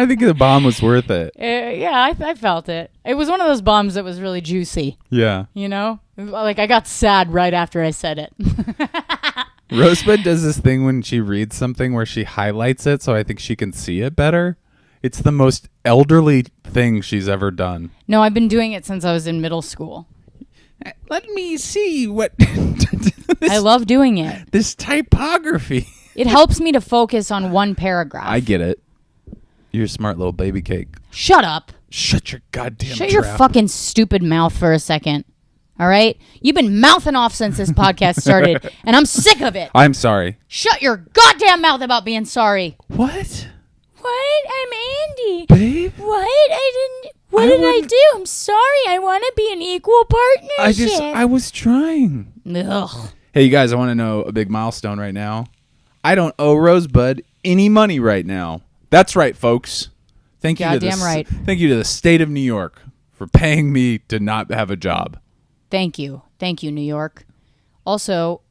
Speaker 1: think the bomb was worth it.
Speaker 2: Yeah, I felt it. It was one of those bombs that was really juicy.
Speaker 1: Yeah.
Speaker 2: You know? Like, I got sad right after I said it.
Speaker 1: Rosebud does this thing when she reads something where she highlights it so I think she can see it better. It's the most elderly thing she's ever done.
Speaker 2: No, I've been doing it since I was in middle school.
Speaker 1: Let me see what...
Speaker 2: I love doing it.
Speaker 1: This typography.
Speaker 2: It helps me to focus on one paragraph.
Speaker 1: I get it. You're a smart little baby cake.
Speaker 2: Shut up.
Speaker 1: Shut your goddamn
Speaker 2: Shut your fucking stupid mouth for a second. All right? You've been mouthing off since this podcast started, and I'm sick of it.
Speaker 1: I'm sorry.
Speaker 2: Shut your goddamn mouth about being sorry.
Speaker 1: What?
Speaker 2: What? I'm Andy.
Speaker 1: Babe?
Speaker 2: What? What did I do? I'm sorry. I want to be an equal partnership.
Speaker 1: I was trying.
Speaker 2: Ugh.
Speaker 1: Hey, you guys, I want to know a big milestone right now. I don't owe Rosebud any money right now. That's right, folks. Thank you
Speaker 2: right.
Speaker 1: Thank you to the state of New York for paying me to not have a job.
Speaker 2: Thank you. Thank you, New York. Also,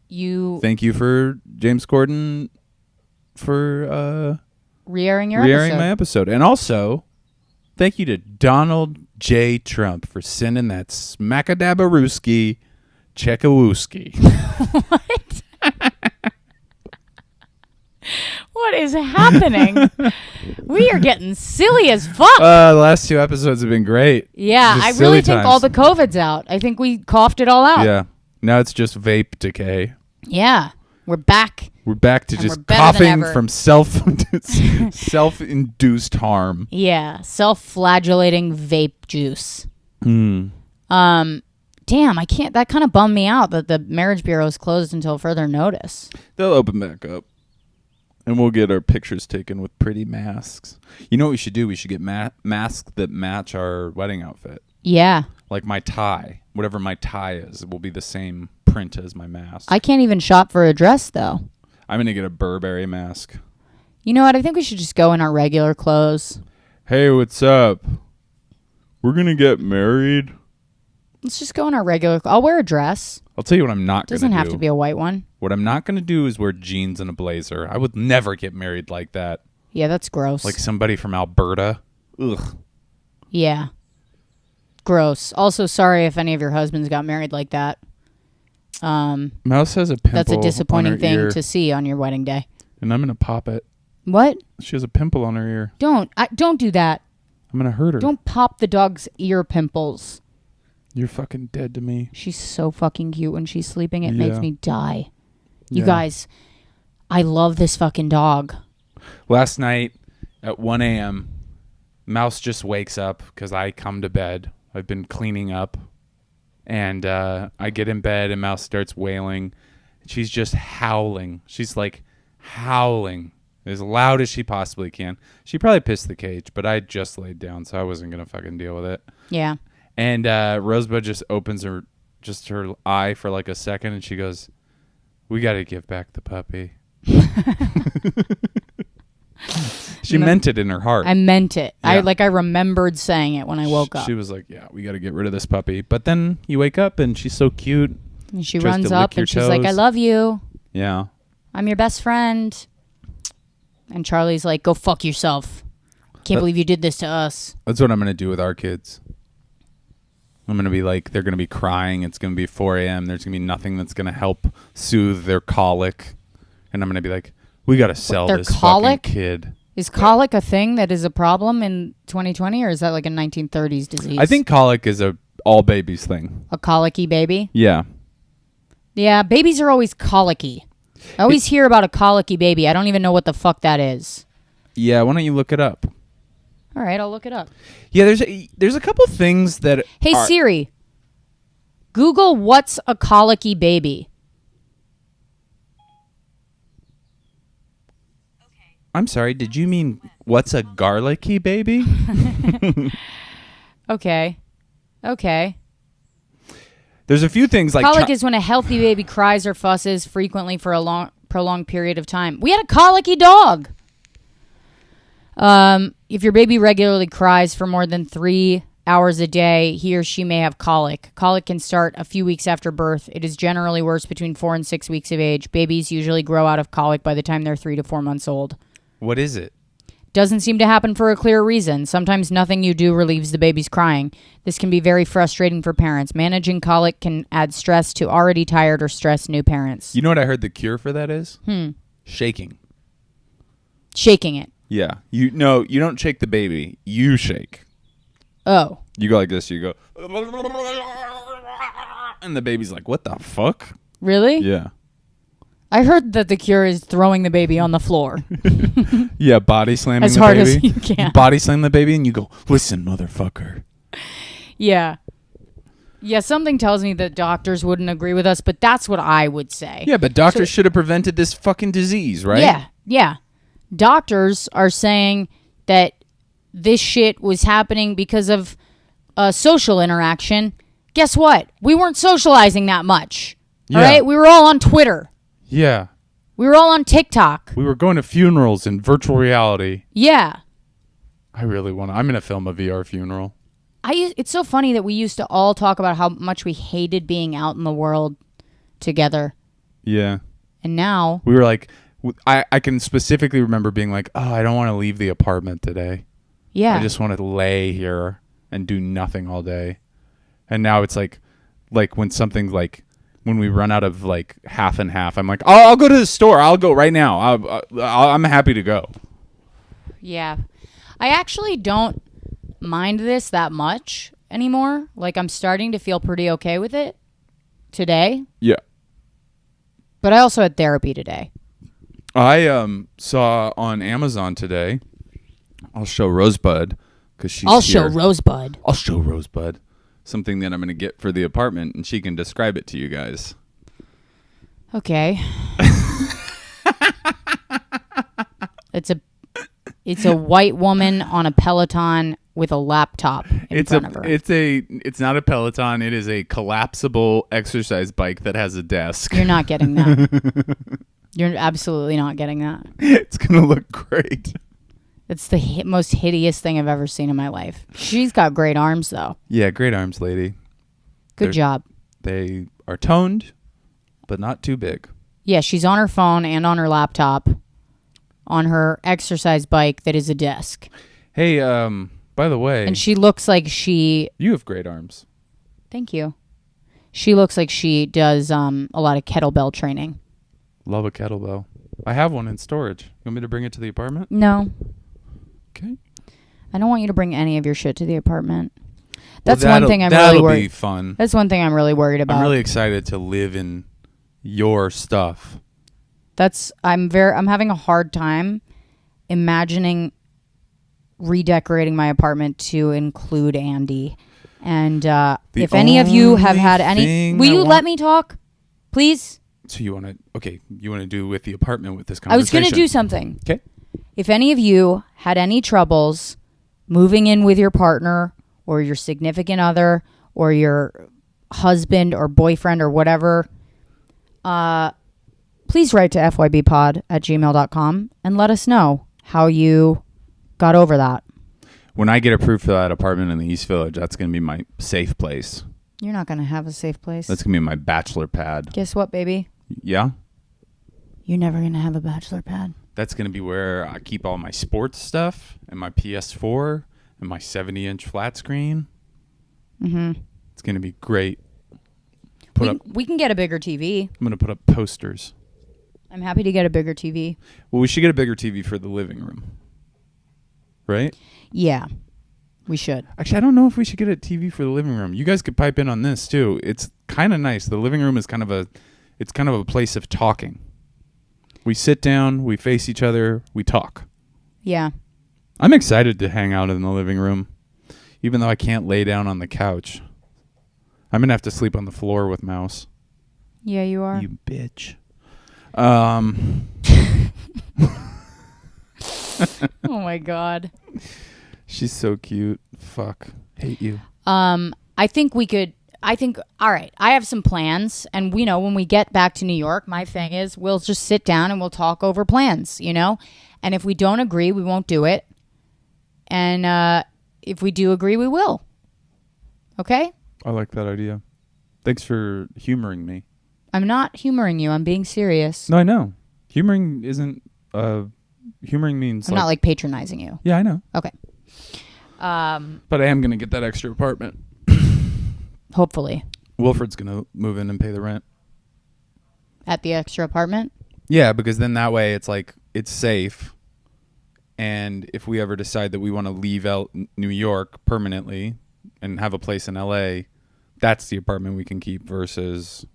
Speaker 1: Thank you for James Corden for
Speaker 2: re-airing your
Speaker 1: re-airing
Speaker 2: episode.
Speaker 1: my episode. And also, thank you to Donald J. Trump for sending that smackadabarooski checkawooski.
Speaker 2: What? What is happening? We are getting silly as fuck.
Speaker 1: The last two episodes have been great.
Speaker 2: Yeah,
Speaker 1: Just
Speaker 2: I
Speaker 1: silly
Speaker 2: really think
Speaker 1: times.
Speaker 2: all the COVID's out. I think we coughed it all out.
Speaker 1: Yeah. Now it's just vape decay.
Speaker 2: Yeah. We're back.
Speaker 1: We're back to
Speaker 2: And
Speaker 1: just
Speaker 2: we're better than
Speaker 1: coughing
Speaker 2: ever.
Speaker 1: from self-induced harm.
Speaker 2: Yeah. Self-flagellating vape juice.
Speaker 1: Hmm.
Speaker 2: Damn, I can't. That kind of bummed me out that the Marriage Bureau is closed until further notice.
Speaker 1: They'll open back up. And we'll get our pictures taken with pretty masks. You know what we should do? We should get masks that match our wedding outfit.
Speaker 2: Yeah.
Speaker 1: Like my tie. Whatever my tie is, it will be the same print as my mask.
Speaker 2: I can't even shop for a dress, though.
Speaker 1: I'm going to get a Burberry mask.
Speaker 2: You know what? I think we should just go in our regular clothes.
Speaker 1: Hey, what's up? We're going to get married.
Speaker 2: Let's just go in our regular I'll wear a dress.
Speaker 1: I'll tell you what I'm not going to do.
Speaker 2: Doesn't have to be a white one.
Speaker 1: What I'm not going to do is wear jeans and a blazer. I would never get married like that.
Speaker 2: Yeah, that's gross.
Speaker 1: Like somebody from Alberta. Ugh.
Speaker 2: Yeah. Gross. Also, sorry if any of your husbands got married like that.
Speaker 1: Mouse has a pimple.
Speaker 2: That's a disappointing
Speaker 1: on her
Speaker 2: thing
Speaker 1: ear,
Speaker 2: to see on your wedding day.
Speaker 1: and I'm going to pop it.
Speaker 2: What?
Speaker 1: She has a pimple on her ear.
Speaker 2: Don't do that.
Speaker 1: I'm going to hurt her.
Speaker 2: Don't pop the dog's ear pimples.
Speaker 1: You're fucking dead to me.
Speaker 2: She's so fucking cute when she's sleeping. It makes
Speaker 1: Yeah.
Speaker 2: me die. You
Speaker 1: Yeah.
Speaker 2: guys, I love this fucking dog.
Speaker 1: Last night at 1 a.m., Mouse just wakes up because I come to bed. I've been cleaning up. And I get in bed and Mouse starts wailing. She's just howling. She's like howling as loud as she possibly can. She probably pissed the cage, but I just laid down, so I wasn't going to fucking deal with it.
Speaker 2: Yeah.
Speaker 1: And Rosebud just opens her eye for like a second, and she goes, "We got to give back the puppy." She meant it in her heart.
Speaker 2: I meant it.
Speaker 1: Yeah.
Speaker 2: I remembered saying it when I woke up.
Speaker 1: She was like, "Yeah, we got to get rid of this puppy." But then you wake up, and she's so cute.
Speaker 2: And she
Speaker 1: tries
Speaker 2: runs
Speaker 1: to
Speaker 2: up
Speaker 1: lick your
Speaker 2: and she's like, "I
Speaker 1: toes.
Speaker 2: love you.
Speaker 1: Yeah.
Speaker 2: I'm your best friend." And Charlie's like, "Go fuck yourself. Can't believe you did this to us."
Speaker 1: That's what I'm going to do with our kids. I'm going to be like, they're going to be crying. It's going to be 4 a.m. There's going to be nothing that's going to help soothe their colic. And I'm going to be like, we got to sell
Speaker 2: Their
Speaker 1: this
Speaker 2: colic?
Speaker 1: fucking kid.
Speaker 2: Is colic a thing that is a problem in 2020, or is that like a 1930s disease?
Speaker 1: I think colic is a all babies thing.
Speaker 2: A colicky baby?
Speaker 1: Yeah.
Speaker 2: Yeah, babies are always colicky. I always hear about a colicky baby. I don't even know what the fuck that is.
Speaker 1: Yeah, why don't you look it up?
Speaker 2: All right, I'll look it up.
Speaker 1: Yeah, there's a couple things that
Speaker 2: Hey, Siri, Google what's a colicky baby.
Speaker 1: I'm sorry, did you mean what's a garlicky baby?
Speaker 2: Okay.
Speaker 1: There's a few things like
Speaker 2: Colic is when a healthy baby cries or fusses frequently for a prolonged period of time. We had a colicky dog. If your baby regularly cries for more than 3 hours a day, he or she may have colic. Colic can start a few weeks after birth. It is generally worse between 4 and 6 weeks of age. Babies usually grow out of colic by the time they're 3 to 4 months old.
Speaker 1: What is it?
Speaker 2: Doesn't seem to happen for a clear reason. Sometimes nothing you do relieves the baby's crying. This can be very frustrating for parents. Managing colic can add stress to already tired or stressed new parents.
Speaker 1: You know what I heard the cure for that is? Shaking.
Speaker 2: Shaking it.
Speaker 1: Yeah. You don't shake the baby. You shake.
Speaker 2: Oh.
Speaker 1: You go like this. You go. And the baby's like, what the fuck?
Speaker 2: Really?
Speaker 1: Yeah.
Speaker 2: I heard that the cure is throwing the baby on the floor.
Speaker 1: Yeah, body slamming
Speaker 2: as
Speaker 1: the
Speaker 2: hard
Speaker 1: baby.
Speaker 2: as you can.
Speaker 1: Body slam the baby and you go, listen, motherfucker.
Speaker 2: Yeah. Yeah, something tells me that doctors wouldn't agree with us, but that's what I would say.
Speaker 1: Yeah, but doctors should have prevented this fucking disease, right?
Speaker 2: Yeah. Doctors are saying that this shit was happening because of social interaction. Guess what? We weren't socializing that much. All right? We were all on Twitter.
Speaker 1: Yeah.
Speaker 2: We were all on TikTok.
Speaker 1: We were going to funerals in virtual reality.
Speaker 2: Yeah.
Speaker 1: I'm going to film a VR funeral.
Speaker 2: It's so funny that we used to all talk about how much we hated being out in the world together.
Speaker 1: Yeah.
Speaker 2: And now
Speaker 1: we were like, I can specifically remember being like, oh, I don't want to leave the apartment today.
Speaker 2: Yeah.
Speaker 1: I just want to lay here and do nothing all day. And now it's like when something's like, when we run out of like half and half, I'm like, oh, I'll go to the store. I'll go right now. I'm happy to go.
Speaker 2: Yeah. I actually don't mind this that much anymore. Like, I'm starting to feel pretty okay with it today.
Speaker 1: Yeah.
Speaker 2: But I also had therapy today.
Speaker 1: I saw on Amazon today, I'll show Rosebud because she's
Speaker 2: I'll
Speaker 1: here.
Speaker 2: show Rosebud.
Speaker 1: Something that I'm going to get for the apartment, and she can describe it to you guys.
Speaker 2: Okay. It's a white woman on a Peloton with a laptop in front of her.
Speaker 1: It's not a Peloton. It is a collapsible exercise bike that has a desk.
Speaker 2: You're not getting that. You're absolutely not getting that.
Speaker 1: It's going to look great.
Speaker 2: It's the most hideous thing I've ever seen in my life. She's got great arms, though.
Speaker 1: Yeah, great arms, lady.
Speaker 2: Good job.
Speaker 1: They are toned, but not too big.
Speaker 2: Yeah, she's on her phone and on her laptop on her exercise bike that is a desk.
Speaker 1: Hey, by the way...
Speaker 2: And she looks like she...
Speaker 1: You have great arms.
Speaker 2: Thank you. She looks like she does a lot of kettlebell training.
Speaker 1: Love a kettlebell. I have one in storage. You want me to bring it to the apartment?
Speaker 2: No.
Speaker 1: Okay.
Speaker 2: I don't want you to bring any of your shit to the apartment. That's
Speaker 1: one
Speaker 2: thing I'm really
Speaker 1: worried.
Speaker 2: That'll
Speaker 1: be fun.
Speaker 2: That's one thing I'm really worried about.
Speaker 1: I'm really excited to live in your stuff.
Speaker 2: I'm having a hard time imagining redecorating my apartment to include Andy. And if any of you have had any, will you let me talk, please?
Speaker 1: So you want to do with the apartment with this conversation?
Speaker 2: I was going to do something.
Speaker 1: Okay.
Speaker 2: If any of you had any troubles moving in with your partner or your significant other or your husband or boyfriend or whatever, please write to fybpod@gmail.com and let us know how you got over that.
Speaker 1: When I get approved for that apartment in the East Village, that's going to be my safe place.
Speaker 2: You're not going to have a safe place.
Speaker 1: That's going to be my bachelor pad.
Speaker 2: Guess what, baby?
Speaker 1: Yeah?
Speaker 2: You're never going to have a bachelor pad.
Speaker 1: That's going to be where I keep all my sports stuff and my PS4 and my 70-inch flat screen.
Speaker 2: Mm-hmm.
Speaker 1: It's going to be great.
Speaker 2: We can get a bigger TV.
Speaker 1: I'm going to put up posters.
Speaker 2: I'm happy to get a bigger TV.
Speaker 1: Well, we should get a bigger TV for the living room. right?
Speaker 2: Yeah, we should.
Speaker 1: Actually, I don't know if we should get a TV for the living room. You guys could pipe in on this too. It's kind of nice. The living room is kind of a place of talking. We sit down, we face each other, we talk.
Speaker 2: Yeah.
Speaker 1: I'm excited to hang out in the living room, even though I can't lay down on the couch. I'm going to have to sleep on the floor with Mouse.
Speaker 2: Yeah, you are.
Speaker 1: You bitch.
Speaker 2: Oh my God.
Speaker 1: She's so cute. Fuck. Hate you.
Speaker 2: All right, I have some plans, and when we get back to New York, my thing is we'll just sit down and we'll talk over plans, and if we don't agree, we won't do it. And if we do agree, we will. Okay?
Speaker 1: I like that idea. Thanks for humoring me.
Speaker 2: I'm not humoring you. I'm being serious.
Speaker 1: No, I know. Humoring isn't... humoring means...
Speaker 2: I'm not like patronizing you.
Speaker 1: Yeah, I know.
Speaker 2: Okay.
Speaker 1: But I am going to get that extra apartment.
Speaker 2: Hopefully.
Speaker 1: Wilfred's going to move in and pay the rent.
Speaker 2: At the extra apartment?
Speaker 1: Yeah, because then that way it's like, it's safe. And if we ever decide that we want to leave New York permanently and have a place in LA, that's the apartment we can keep versus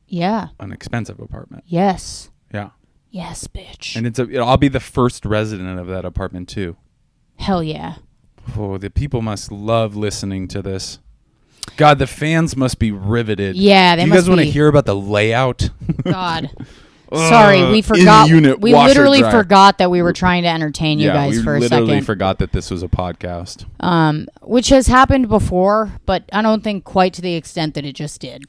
Speaker 1: an expensive apartment.
Speaker 2: Yes.
Speaker 1: Yeah.
Speaker 2: Yes, bitch.
Speaker 1: And I'll be the first resident of that apartment too.
Speaker 2: Hell yeah.
Speaker 1: Oh, the people must love listening to this. God, the fans must be riveted.
Speaker 2: Yeah, they must be.
Speaker 1: Do you guys want to hear about the layout?
Speaker 2: God. Sorry, we forgot. We literally forgot that we were trying to entertain you guys for a second.
Speaker 1: We literally forgot that this was a podcast.
Speaker 2: Which has happened before, but I don't think quite to the extent that it just did.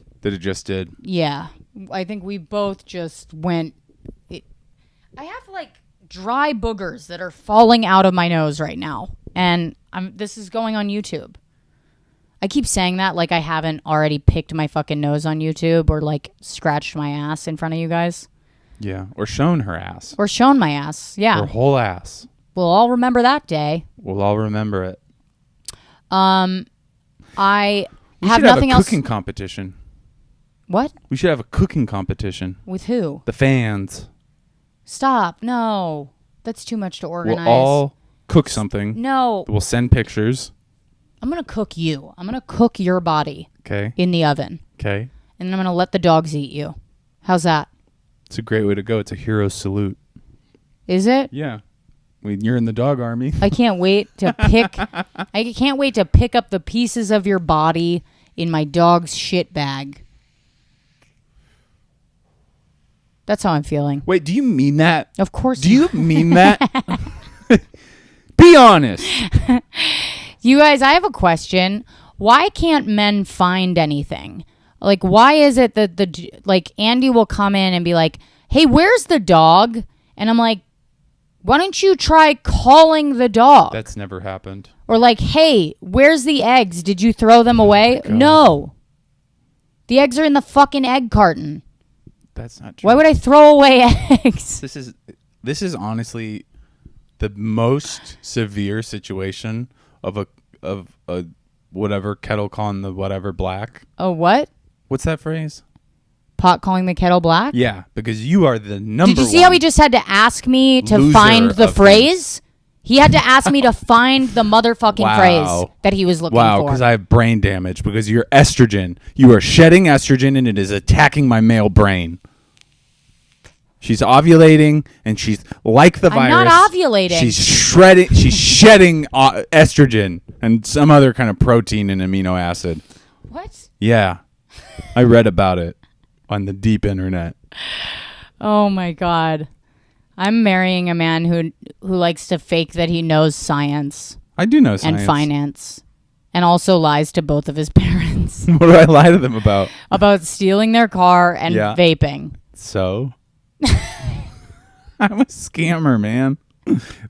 Speaker 2: Yeah. I think we both just went... I have like dry boogers that are falling out of my nose right now. And this is going on YouTube. I keep saying that like I haven't already picked my fucking nose on YouTube or like scratched my ass in front of you guys.
Speaker 1: Yeah, or shown her ass.
Speaker 2: Or shown my ass, yeah.
Speaker 1: Her whole ass.
Speaker 2: We'll all remember that day.
Speaker 1: We'll all remember it.
Speaker 2: I
Speaker 1: we
Speaker 2: have
Speaker 1: should
Speaker 2: nothing
Speaker 1: have a
Speaker 2: else.
Speaker 1: Cooking competition.
Speaker 2: What?
Speaker 1: We should have a cooking competition.
Speaker 2: With who?
Speaker 1: The fans.
Speaker 2: Stop. No. That's too much to organize.
Speaker 1: We'll all cook something.
Speaker 2: No.
Speaker 1: We'll send pictures.
Speaker 2: I'm going to cook you. I'm going to cook your body.
Speaker 1: Okay.
Speaker 2: In the oven.
Speaker 1: Okay.
Speaker 2: And then I'm going to let the dogs eat you. How's that?
Speaker 1: It's a great way to go. It's a hero salute.
Speaker 2: Is it?
Speaker 1: Yeah. You're in the dog army.
Speaker 2: I can't wait to pick up the pieces of your body in my dog's shit bag. That's how I'm feeling.
Speaker 1: Wait, do you mean that?
Speaker 2: Of course.
Speaker 1: Do you mean that? Be honest.
Speaker 2: You guys, I have a question. Why can't men find anything? Like, why is it that Andy will come in and be like, hey, where's the dog? And I'm like, why don't you try calling the dog?
Speaker 1: That's never happened.
Speaker 2: Or like, hey, where's the eggs? Did you throw them away? No. The eggs are in the fucking egg carton.
Speaker 1: That's not true.
Speaker 2: Why would I throw away eggs?
Speaker 1: This is honestly the most severe situation of a whatever kettle calling the whatever black.
Speaker 2: Oh, what?
Speaker 1: What's that phrase?
Speaker 2: Pot calling the kettle black?
Speaker 1: Yeah, because you are the number one.
Speaker 2: Did you see how he just had to ask me to find the phrase? He had to ask me to find the motherfucking phrase that he was looking for.
Speaker 1: Wow, because I have brain damage because you're estrogen. You are shedding estrogen and it is attacking my male brain. She's ovulating and she's like the virus.
Speaker 2: I'm not ovulating.
Speaker 1: She's shedding estrogen and some other kind of protein and amino acid.
Speaker 2: What?
Speaker 1: Yeah. I read about it on the deep internet.
Speaker 2: Oh my God. I'm marrying a man who likes to fake that he knows science.
Speaker 1: I do know science.
Speaker 2: And finance. And also lies to both of his parents.
Speaker 1: What do I lie to them about?
Speaker 2: About stealing their car and vaping.
Speaker 1: So? I'm a scammer, man.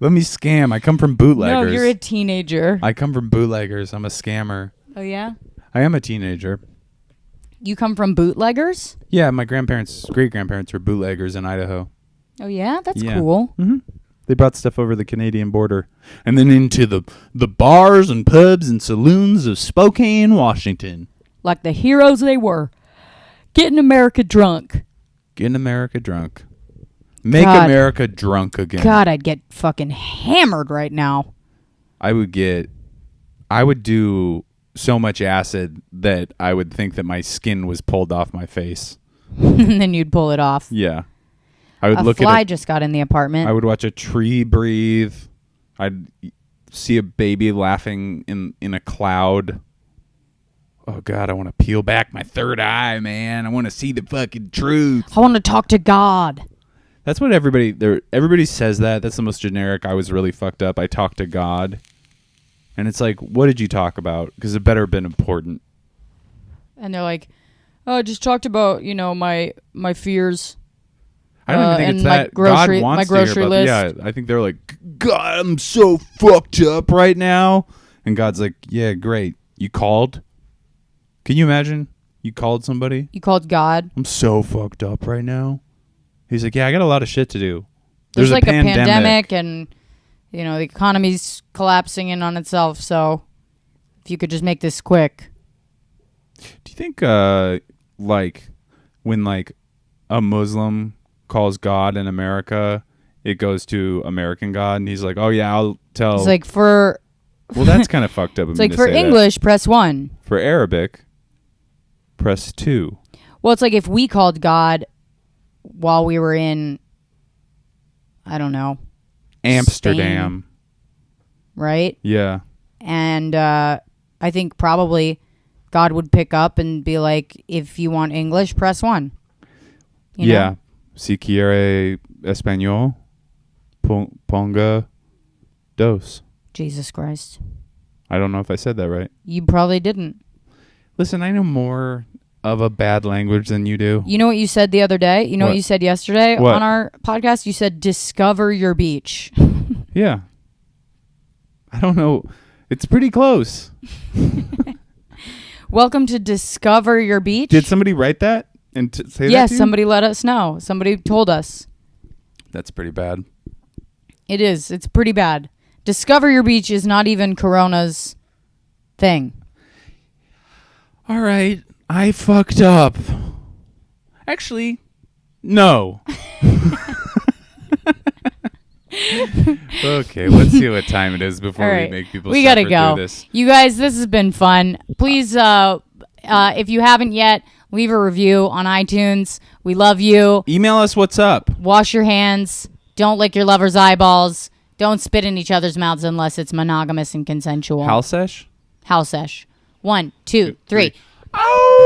Speaker 1: Let me scam. I come from bootleggers.
Speaker 2: No, you're a teenager.
Speaker 1: I come from bootleggers. I'm a scammer.
Speaker 2: Oh, yeah?
Speaker 1: I am a teenager.
Speaker 2: You come from bootleggers?
Speaker 1: Yeah, my great-grandparents were bootleggers in Idaho.
Speaker 2: Oh, yeah? That's cool.
Speaker 1: Mm-hmm. They brought stuff over the Canadian border and then into the bars and pubs and saloons of Spokane, Washington.
Speaker 2: Like the heroes they were. Getting America drunk.
Speaker 1: Getting America drunk. Make America drunk again.
Speaker 2: God, I'd get fucking hammered right now.
Speaker 1: I would do so much acid that I would think that my skin was pulled off my face.
Speaker 2: And then you'd pull it off.
Speaker 1: Yeah. I would
Speaker 2: A
Speaker 1: look
Speaker 2: fly
Speaker 1: at
Speaker 2: just got in the apartment.
Speaker 1: I would watch a tree breathe. I'd see a baby laughing in a cloud. Oh God, I want to peel back my third eye, man. I want to see the fucking truth.
Speaker 2: I want to talk to God.
Speaker 1: That's what everybody says that. That's the most generic. I was really fucked up. I talked to God. And it's like, what did you talk about? Because it better have been important.
Speaker 2: And they're like, oh, I just talked about, my fears.
Speaker 1: I don't even think it's that.
Speaker 2: God wants
Speaker 1: my
Speaker 2: to grocery
Speaker 1: hear about,
Speaker 2: list.
Speaker 1: Yeah, I think they're like, God, I'm so fucked up right now. And God's like, yeah, great. You called? Can you imagine? You called somebody?
Speaker 2: You called God?
Speaker 1: I'm so fucked up right now. He's like, yeah, I got a lot of shit to do.
Speaker 2: There's like a pandemic and, the economy's collapsing in on itself. So if you could just make this quick.
Speaker 1: Do you think, when a Muslim calls God in America, it goes to American God, and he's like, oh yeah, I'll tell.
Speaker 2: It's like for...
Speaker 1: Well, that's kind of fucked up.
Speaker 2: It's like for English, press 1.
Speaker 1: For Arabic, press 2.
Speaker 2: Well, it's like if we called God while we were in, I don't know,
Speaker 1: Amsterdam.
Speaker 2: Spain, right?
Speaker 1: Yeah.
Speaker 2: And I think probably God would pick up and be like, if you want English, press 1. You know?
Speaker 1: Si quiere español, ponga dos.
Speaker 2: Jesus Christ.
Speaker 1: I don't know if I said that right.
Speaker 2: You probably didn't.
Speaker 1: Listen, I know more of a bad language than you do.
Speaker 2: You know what you said the other day? You know what you said yesterday
Speaker 1: What?
Speaker 2: on our podcast? You said, discover your beach.
Speaker 1: Yeah. I don't know. It's pretty close.
Speaker 2: Welcome to Discover Your Beach.
Speaker 1: Did somebody write that and say that?
Speaker 2: Yes,
Speaker 1: to you?
Speaker 2: somebody let us know. Somebody told us.
Speaker 1: That's pretty bad.
Speaker 2: It is. It's pretty bad. Discover Your Beach is not even Corona's thing.
Speaker 1: All right. I fucked up. Actually, no. Okay, let's see what time it is before we make people
Speaker 2: we gotta
Speaker 1: suffer
Speaker 2: go.
Speaker 1: through this.
Speaker 2: You guys, this has been fun. Please, if you haven't yet, leave a review on iTunes. We love you.
Speaker 1: Email us what's up.
Speaker 2: Wash your hands. Don't lick your lover's eyeballs. Don't spit in each other's mouths unless it's monogamous and consensual.
Speaker 1: Halsesh?
Speaker 2: Halsesh. 1, 2, 3.
Speaker 1: Oh!